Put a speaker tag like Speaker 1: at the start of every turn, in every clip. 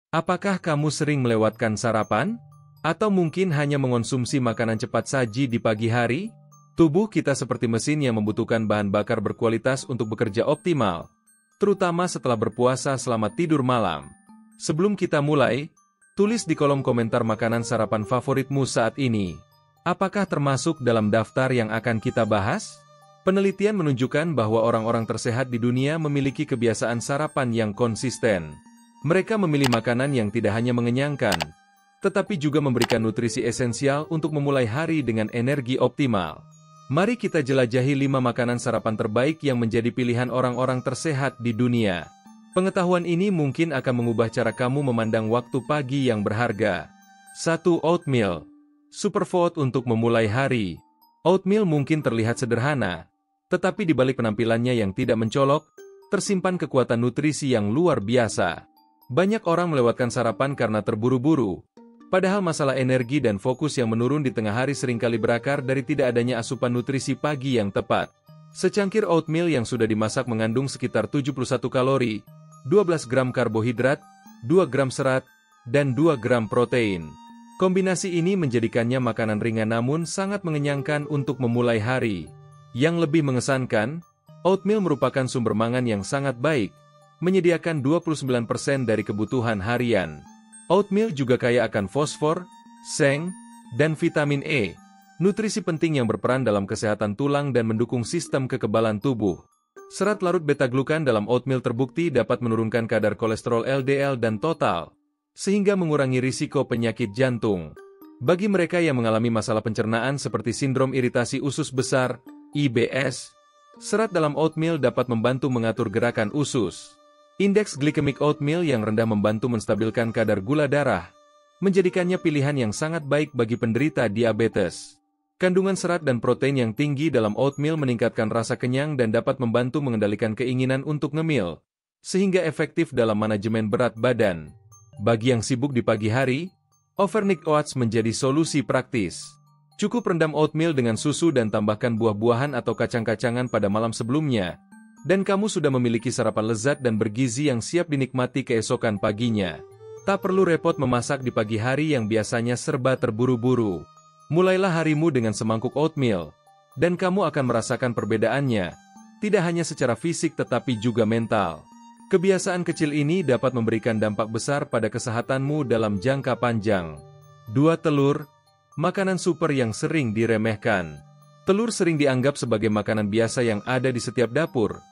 Speaker 1: Apakah kamu sering melewatkan sarapan? Atau mungkin hanya mengonsumsi makanan cepat saji di pagi hari? Tubuh kita seperti mesin yang membutuhkan bahan bakar berkualitas untuk bekerja optimal, terutama setelah berpuasa selama tidur malam. Sebelum kita mulai, tulis di kolom komentar makanan sarapan favoritmu saat ini. Apakah termasuk dalam daftar yang akan kita bahas? Penelitian menunjukkan bahwa orang-orang tersehat di dunia memiliki kebiasaan sarapan yang konsisten. Mereka memilih makanan yang tidak hanya mengenyangkan, tetapi juga memberikan nutrisi esensial untuk memulai hari dengan energi optimal. Mari kita jelajahi 5 makanan sarapan terbaik yang menjadi pilihan orang-orang tersehat di dunia. Pengetahuan ini mungkin akan mengubah cara kamu memandang waktu pagi yang berharga. 1. Oatmeal. Superfood untuk memulai hari. Oatmeal mungkin terlihat sederhana, tetapi di balik penampilannya yang tidak mencolok, tersimpan kekuatan nutrisi yang luar biasa. Banyak orang melewatkan sarapan karena terburu-buru, padahal masalah energi dan fokus yang menurun di tengah hari seringkali berakar dari tidak adanya asupan nutrisi pagi yang tepat. Secangkir oatmeal yang sudah dimasak mengandung sekitar 71 kalori, 12 gram karbohidrat, 2 gram serat, dan 2 gram protein. Kombinasi ini menjadikannya makanan ringan namun sangat mengenyangkan untuk memulai hari. Yang lebih mengesankan, oatmeal merupakan sumber mangan yang sangat baik, menyediakan 29% dari kebutuhan harian. Oatmeal juga kaya akan fosfor, seng, dan vitamin E, nutrisi penting yang berperan dalam kesehatan tulang dan mendukung sistem kekebalan tubuh. Serat larut beta-glukan dalam oatmeal terbukti dapat menurunkan kadar kolesterol LDL dan total, sehingga mengurangi risiko penyakit jantung. Bagi mereka yang mengalami masalah pencernaan seperti sindrom iritasi usus besar, IBS, serat dalam oatmeal dapat membantu mengatur gerakan usus. Indeks glikemik oatmeal yang rendah membantu menstabilkan kadar gula darah, menjadikannya pilihan yang sangat baik bagi penderita diabetes. Kandungan serat dan protein yang tinggi dalam oatmeal meningkatkan rasa kenyang dan dapat membantu mengendalikan keinginan untuk ngemil, sehingga efektif dalam manajemen berat badan. Bagi yang sibuk di pagi hari, overnight oats menjadi solusi praktis. Cukup rendam oatmeal dengan susu dan tambahkan buah-buahan atau kacang-kacangan pada malam sebelumnya, dan kamu sudah memiliki sarapan lezat dan bergizi yang siap dinikmati keesokan paginya. Tak perlu repot memasak di pagi hari yang biasanya serba terburu-buru. Mulailah harimu dengan semangkuk oatmeal, dan kamu akan merasakan perbedaannya, tidak hanya secara fisik tetapi juga mental. Kebiasaan kecil ini dapat memberikan dampak besar pada kesehatanmu dalam jangka panjang. 2. Telur, makanan super yang sering diremehkan. Telur sering dianggap sebagai makanan biasa yang ada di setiap dapur,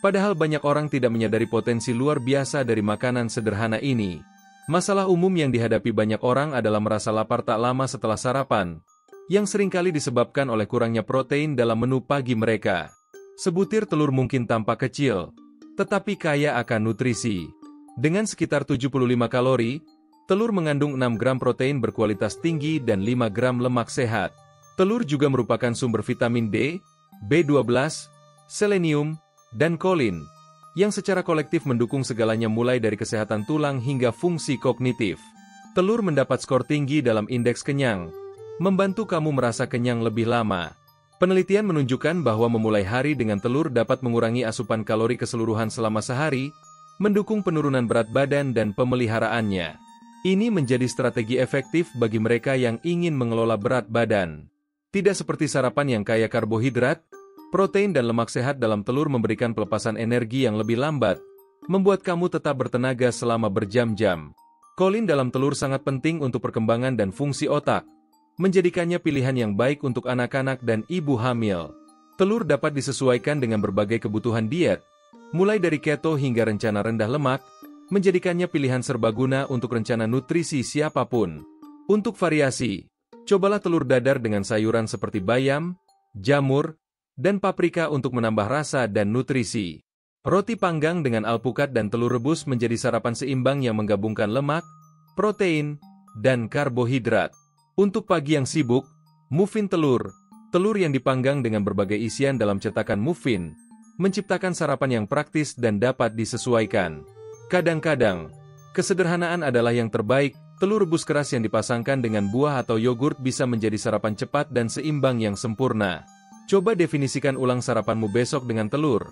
Speaker 1: padahal banyak orang tidak menyadari potensi luar biasa dari makanan sederhana ini. Masalah umum yang dihadapi banyak orang adalah merasa lapar tak lama setelah sarapan, yang seringkali disebabkan oleh kurangnya protein dalam menu pagi mereka. Sebutir telur mungkin tampak kecil, tetapi kaya akan nutrisi. Dengan sekitar 75 kalori, telur mengandung 6 gram protein berkualitas tinggi dan 5 gram lemak sehat. Telur juga merupakan sumber vitamin D, B12, selenium, dan kolin, yang secara kolektif mendukung segalanya mulai dari kesehatan tulang hingga fungsi kognitif. Telur mendapat skor tinggi dalam indeks kenyang, membantu kamu merasa kenyang lebih lama. Penelitian menunjukkan bahwa memulai hari dengan telur dapat mengurangi asupan kalori keseluruhan selama sehari, mendukung penurunan berat badan dan pemeliharaannya. Ini menjadi strategi efektif bagi mereka yang ingin mengelola berat badan. Tidak seperti sarapan yang kaya karbohidrat, protein dan lemak sehat dalam telur memberikan pelepasan energi yang lebih lambat, membuat kamu tetap bertenaga selama berjam-jam. Kolin dalam telur sangat penting untuk perkembangan dan fungsi otak, menjadikannya pilihan yang baik untuk anak-anak dan ibu hamil. Telur dapat disesuaikan dengan berbagai kebutuhan diet, mulai dari keto hingga rencana rendah lemak, menjadikannya pilihan serbaguna untuk rencana nutrisi siapapun. Untuk variasi, cobalah telur dadar dengan sayuran seperti bayam, jamur, dan paprika untuk menambah rasa dan nutrisi. Roti panggang dengan alpukat dan telur rebus menjadi sarapan seimbang yang menggabungkan lemak, protein, dan karbohidrat. Untuk pagi yang sibuk, muffin telur, telur yang dipanggang dengan berbagai isian dalam cetakan muffin, menciptakan sarapan yang praktis dan dapat disesuaikan. Kadang-kadang, kesederhanaan adalah yang terbaik. Telur rebus keras yang dipasangkan dengan buah atau yogurt bisa menjadi sarapan cepat dan seimbang yang sempurna. Coba definisikan ulang sarapanmu besok dengan telur,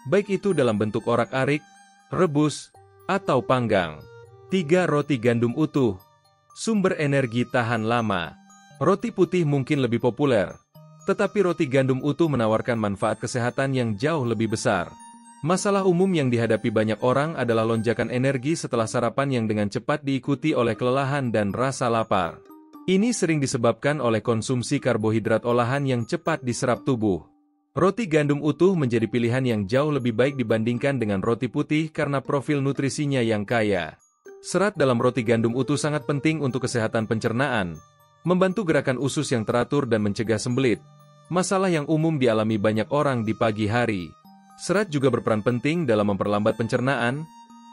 Speaker 1: baik itu dalam bentuk orak-arik, rebus, atau panggang. 3. Roti gandum utuh. Sumber energi tahan lama. Roti putih mungkin lebih populer, tetapi roti gandum utuh menawarkan manfaat kesehatan yang jauh lebih besar. Masalah umum yang dihadapi banyak orang adalah lonjakan energi setelah sarapan yang dengan cepat diikuti oleh kelelahan dan rasa lapar. Ini sering disebabkan oleh konsumsi karbohidrat olahan yang cepat diserap tubuh. Roti gandum utuh menjadi pilihan yang jauh lebih baik dibandingkan dengan roti putih karena profil nutrisinya yang kaya. Serat dalam roti gandum utuh sangat penting untuk kesehatan pencernaan, membantu gerakan usus yang teratur dan mencegah sembelit, masalah yang umum dialami banyak orang di pagi hari. Serat juga berperan penting dalam memperlambat pencernaan,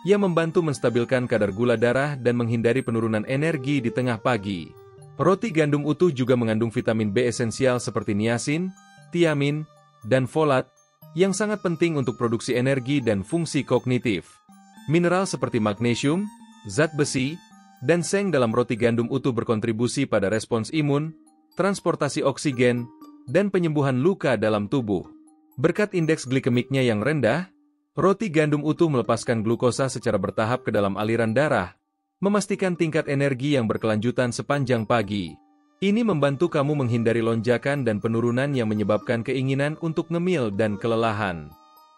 Speaker 1: yang membantu menstabilkan kadar gula darah dan menghindari penurunan energi di tengah pagi. Roti gandum utuh juga mengandung vitamin B esensial seperti niacin, tiamin, dan folat, yang sangat penting untuk produksi energi dan fungsi kognitif. Mineral seperti magnesium, zat besi, dan seng dalam roti gandum utuh berkontribusi pada respons imun, transportasi oksigen, dan penyembuhan luka dalam tubuh. Berkat indeks glikemiknya yang rendah, roti gandum utuh melepaskan glukosa secara bertahap ke dalam aliran darah, memastikan tingkat energi yang berkelanjutan sepanjang pagi. Ini membantu kamu menghindari lonjakan dan penurunan yang menyebabkan keinginan untuk ngemil dan kelelahan.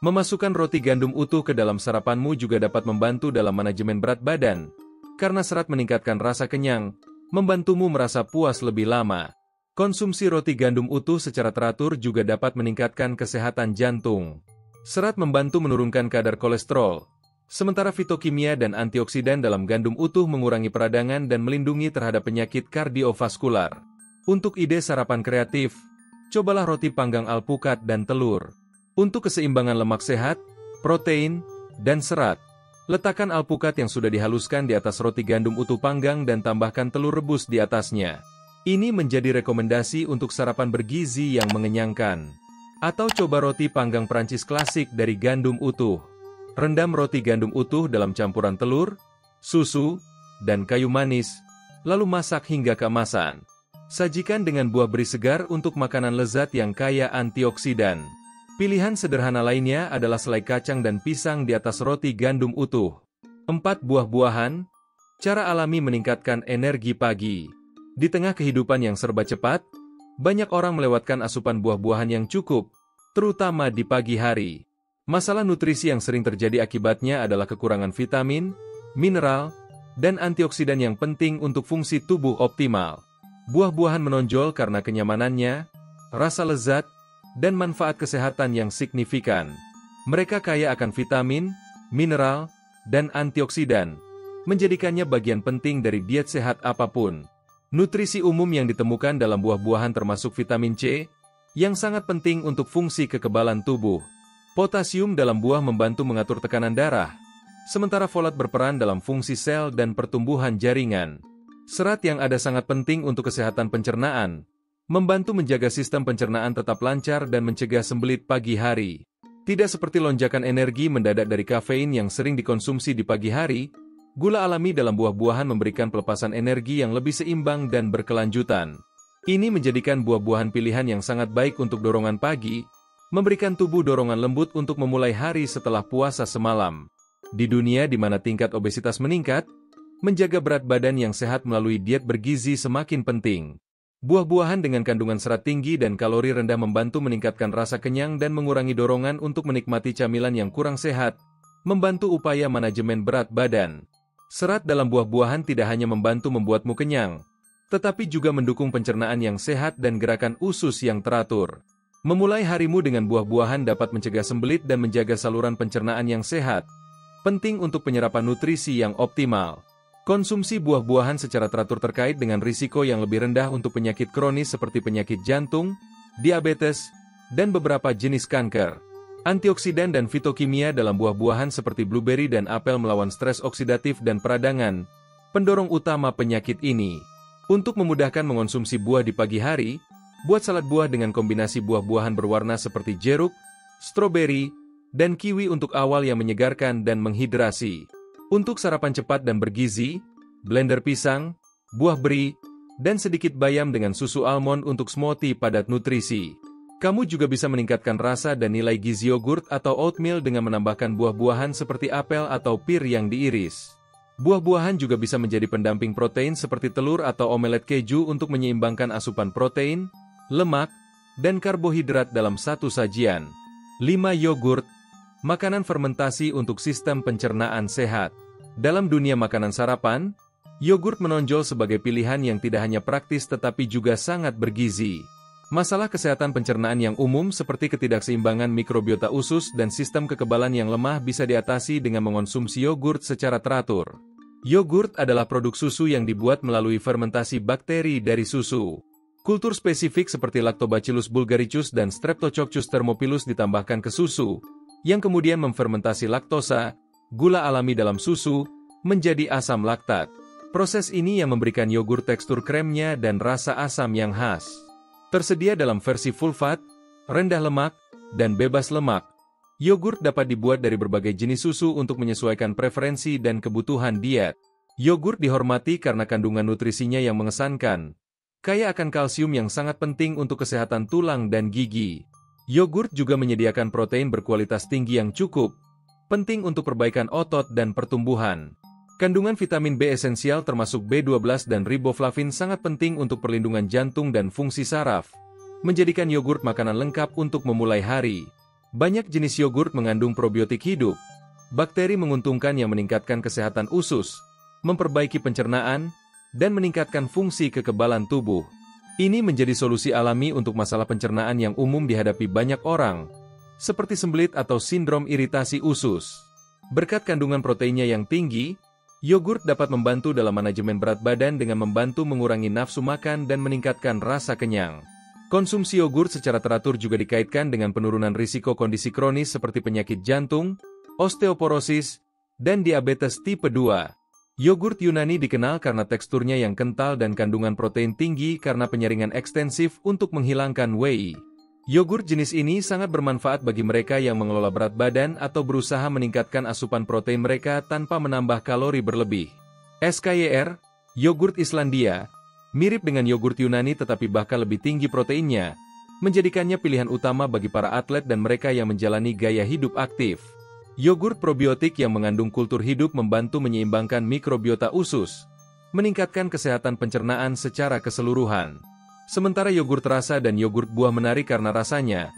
Speaker 1: Memasukkan roti gandum utuh ke dalam sarapanmu juga dapat membantu dalam manajemen berat badan, karena serat meningkatkan rasa kenyang, membantumu merasa puas lebih lama. Konsumsi roti gandum utuh secara teratur juga dapat meningkatkan kesehatan jantung. Serat membantu menurunkan kadar kolesterol, sementara fitokimia dan antioksidan dalam gandum utuh mengurangi peradangan dan melindungi terhadap penyakit kardiovaskular. Untuk ide sarapan kreatif, cobalah roti panggang alpukat dan telur. Untuk keseimbangan lemak sehat, protein, dan serat, letakkan alpukat yang sudah dihaluskan di atas roti gandum utuh panggang dan tambahkan telur rebus di atasnya. Ini menjadi rekomendasi untuk sarapan bergizi yang mengenyangkan. Atau coba roti panggang Prancis klasik dari gandum utuh. Rendam roti gandum utuh dalam campuran telur, susu, dan kayu manis, lalu masak hingga keemasan. Sajikan dengan buah beri segar untuk makanan lezat yang kaya antioksidan. Pilihan sederhana lainnya adalah selai kacang dan pisang di atas roti gandum utuh. 4 buah-buahan, cara alami meningkatkan energi pagi. Di tengah kehidupan yang serba cepat, banyak orang melewatkan asupan buah-buahan yang cukup, terutama di pagi hari. Masalah nutrisi yang sering terjadi akibatnya adalah kekurangan vitamin, mineral, dan antioksidan yang penting untuk fungsi tubuh optimal. Buah-buahan menonjol karena kenyamanannya, rasa lezat, dan manfaat kesehatan yang signifikan. Mereka kaya akan vitamin, mineral, dan antioksidan, menjadikannya bagian penting dari diet sehat apapun. Nutrisi umum yang ditemukan dalam buah-buahan termasuk vitamin C, yang sangat penting untuk fungsi kekebalan tubuh. Potasium dalam buah membantu mengatur tekanan darah, sementara folat berperan dalam fungsi sel dan pertumbuhan jaringan. Serat yang ada sangat penting untuk kesehatan pencernaan, membantu menjaga sistem pencernaan tetap lancar dan mencegah sembelit pagi hari. Tidak seperti lonjakan energi mendadak dari kafein yang sering dikonsumsi di pagi hari, gula alami dalam buah-buahan memberikan pelepasan energi yang lebih seimbang dan berkelanjutan. Ini menjadikan buah-buahan pilihan yang sangat baik untuk dorongan pagi, memberikan tubuh dorongan lembut untuk memulai hari setelah puasa semalam. Di dunia di mana tingkat obesitas meningkat, menjaga berat badan yang sehat melalui diet bergizi semakin penting. Buah-buahan dengan kandungan serat tinggi dan kalori rendah membantu meningkatkan rasa kenyang dan mengurangi dorongan untuk menikmati camilan yang kurang sehat, membantu upaya manajemen berat badan. Serat dalam buah-buahan tidak hanya membantu membuatmu kenyang, tetapi juga mendukung pencernaan yang sehat dan gerakan usus yang teratur. Memulai harimu dengan buah-buahan dapat mencegah sembelit dan menjaga saluran pencernaan yang sehat. Penting untuk penyerapan nutrisi yang optimal. Konsumsi buah-buahan secara teratur terkait dengan risiko yang lebih rendah untuk penyakit kronis seperti penyakit jantung, diabetes, dan beberapa jenis kanker. Antioksidan dan fitokimia dalam buah-buahan seperti blueberry dan apel melawan stres oksidatif dan peradangan, pendorong utama penyakit ini. Untuk memudahkan mengonsumsi buah di pagi hari, buat salad buah dengan kombinasi buah-buahan berwarna seperti jeruk, stroberi, dan kiwi untuk awal yang menyegarkan dan menghidrasi. Untuk sarapan cepat dan bergizi, blender pisang, buah beri, dan sedikit bayam dengan susu almond untuk smoothie padat nutrisi. Kamu juga bisa meningkatkan rasa dan nilai gizi yogurt atau oatmeal dengan menambahkan buah-buahan seperti apel atau pir yang diiris. Buah-buahan juga bisa menjadi pendamping protein seperti telur atau omelet keju untuk menyeimbangkan asupan protein, lemak, dan karbohidrat dalam satu sajian. 5. Yogurt, makanan fermentasi untuk sistem pencernaan sehat. Dalam dunia makanan sarapan, yogurt menonjol sebagai pilihan yang tidak hanya praktis tetapi juga sangat bergizi. Masalah kesehatan pencernaan yang umum seperti ketidakseimbangan mikrobiota usus dan sistem kekebalan yang lemah bisa diatasi dengan mengonsumsi yogurt secara teratur. Yogurt adalah produk susu yang dibuat melalui fermentasi bakteri dari susu. Kultur spesifik seperti Lactobacillus bulgaricus dan Streptococcus thermophilus ditambahkan ke susu, yang kemudian memfermentasi laktosa, gula alami dalam susu, menjadi asam laktat. Proses ini yang memberikan yogurt tekstur kremnya dan rasa asam yang khas. Tersedia dalam versi full fat, rendah lemak, dan bebas lemak. Yogurt dapat dibuat dari berbagai jenis susu untuk menyesuaikan preferensi dan kebutuhan diet. Yogurt dihormati karena kandungan nutrisinya yang mengesankan, kaya akan kalsium yang sangat penting untuk kesehatan tulang dan gigi. Yogurt juga menyediakan protein berkualitas tinggi yang cukup, penting untuk perbaikan otot dan pertumbuhan. Kandungan vitamin B esensial termasuk B12 dan riboflavin sangat penting untuk perlindungan jantung dan fungsi saraf, menjadikan yogurt makanan lengkap untuk memulai hari. Banyak jenis yogurt mengandung probiotik hidup, bakteri menguntungkan yang meningkatkan kesehatan usus, memperbaiki pencernaan, dan meningkatkan fungsi kekebalan tubuh. Ini menjadi solusi alami untuk masalah pencernaan yang umum dihadapi banyak orang, seperti sembelit atau sindrom iritasi usus. Berkat kandungan proteinnya yang tinggi, yogurt dapat membantu dalam manajemen berat badan dengan membantu mengurangi nafsu makan dan meningkatkan rasa kenyang. Konsumsi yogurt secara teratur juga dikaitkan dengan penurunan risiko kondisi kronis seperti penyakit jantung, osteoporosis, dan diabetes tipe 2. Yogurt Yunani dikenal karena teksturnya yang kental dan kandungan protein tinggi karena penyaringan ekstensif untuk menghilangkan whey. Yogurt jenis ini sangat bermanfaat bagi mereka yang mengelola berat badan atau berusaha meningkatkan asupan protein mereka tanpa menambah kalori berlebih. SKYR, yogurt Islandia, mirip dengan yogurt Yunani tetapi bahkan lebih tinggi proteinnya, menjadikannya pilihan utama bagi para atlet dan mereka yang menjalani gaya hidup aktif. Yogurt probiotik yang mengandung kultur hidup membantu menyeimbangkan mikrobiota usus, meningkatkan kesehatan pencernaan secara keseluruhan. Sementara yogurt rasa dan yogurt buah menarik karena rasanya,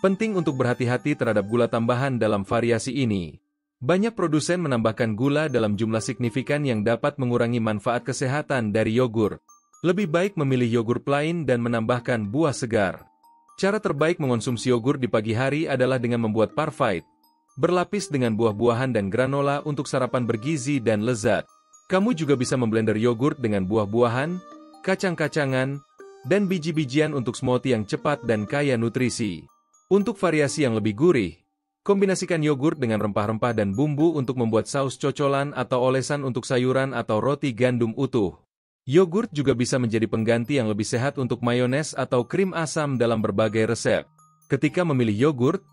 Speaker 1: penting untuk berhati-hati terhadap gula tambahan dalam variasi ini. Banyak produsen menambahkan gula dalam jumlah signifikan yang dapat mengurangi manfaat kesehatan dari yogurt. Lebih baik memilih yogurt plain dan menambahkan buah segar. Cara terbaik mengonsumsi yogurt di pagi hari adalah dengan membuat parfait, berlapis dengan buah-buahan dan granola untuk sarapan bergizi dan lezat. Kamu juga bisa memblender yogurt dengan buah-buahan, kacang-kacangan, dan biji-bijian untuk smoothie yang cepat dan kaya nutrisi. Untuk variasi yang lebih gurih, kombinasikan yogurt dengan rempah-rempah dan bumbu untuk membuat saus cocolan atau olesan untuk sayuran atau roti gandum utuh. Yogurt juga bisa menjadi pengganti yang lebih sehat untuk mayones atau krim asam dalam berbagai resep. Ketika memilih yogurt,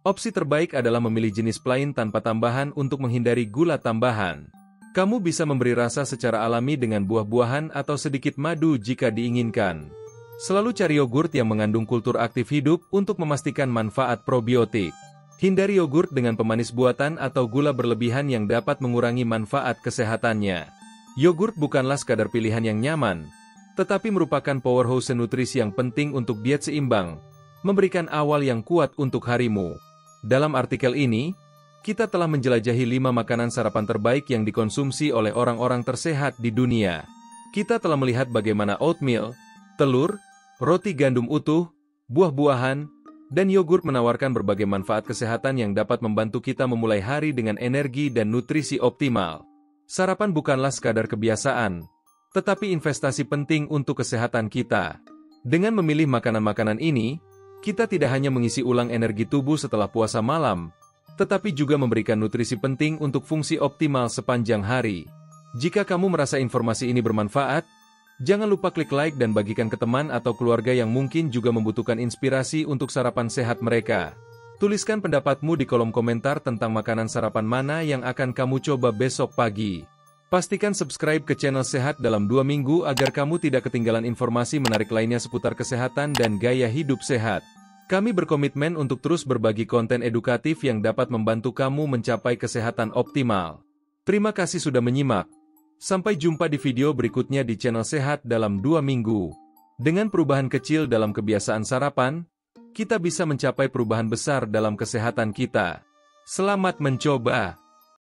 Speaker 1: opsi terbaik adalah memilih jenis plain tanpa tambahan untuk menghindari gula tambahan. Kamu bisa memberi rasa secara alami dengan buah-buahan atau sedikit madu jika diinginkan. Selalu cari yogurt yang mengandung kultur aktif hidup untuk memastikan manfaat probiotik. Hindari yogurt dengan pemanis buatan atau gula berlebihan yang dapat mengurangi manfaat kesehatannya. Yogurt bukanlah sekadar pilihan yang nyaman, tetapi merupakan powerhouse nutrisi yang penting untuk diet seimbang, memberikan awal yang kuat untuk harimu. Dalam artikel ini, kita telah menjelajahi 5 makanan sarapan terbaik yang dikonsumsi oleh orang-orang tersehat di dunia. Kita telah melihat bagaimana oatmeal, telur, roti gandum utuh, buah-buahan, dan yogurt menawarkan berbagai manfaat kesehatan yang dapat membantu kita memulai hari dengan energi dan nutrisi optimal. Sarapan bukanlah sekadar kebiasaan, tetapi investasi penting untuk kesehatan kita. Dengan memilih makanan-makanan ini, kita tidak hanya mengisi ulang energi tubuh setelah puasa malam, tetapi juga memberikan nutrisi penting untuk fungsi optimal sepanjang hari. Jika kamu merasa informasi ini bermanfaat, jangan lupa klik like dan bagikan ke teman atau keluarga yang mungkin juga membutuhkan inspirasi untuk sarapan sehat mereka. Tuliskan pendapatmu di kolom komentar tentang makanan sarapan mana yang akan kamu coba besok pagi. Pastikan subscribe ke channel Sehat dalam 2 minggu agar kamu tidak ketinggalan informasi menarik lainnya seputar kesehatan dan gaya hidup sehat. Kami berkomitmen untuk terus berbagi konten edukatif yang dapat membantu kamu mencapai kesehatan optimal. Terima kasih sudah menyimak. Sampai jumpa di video berikutnya di channel Sehat dalam 2 minggu. Dengan perubahan kecil dalam kebiasaan sarapan, kita bisa mencapai perubahan besar dalam kesehatan kita. Selamat mencoba!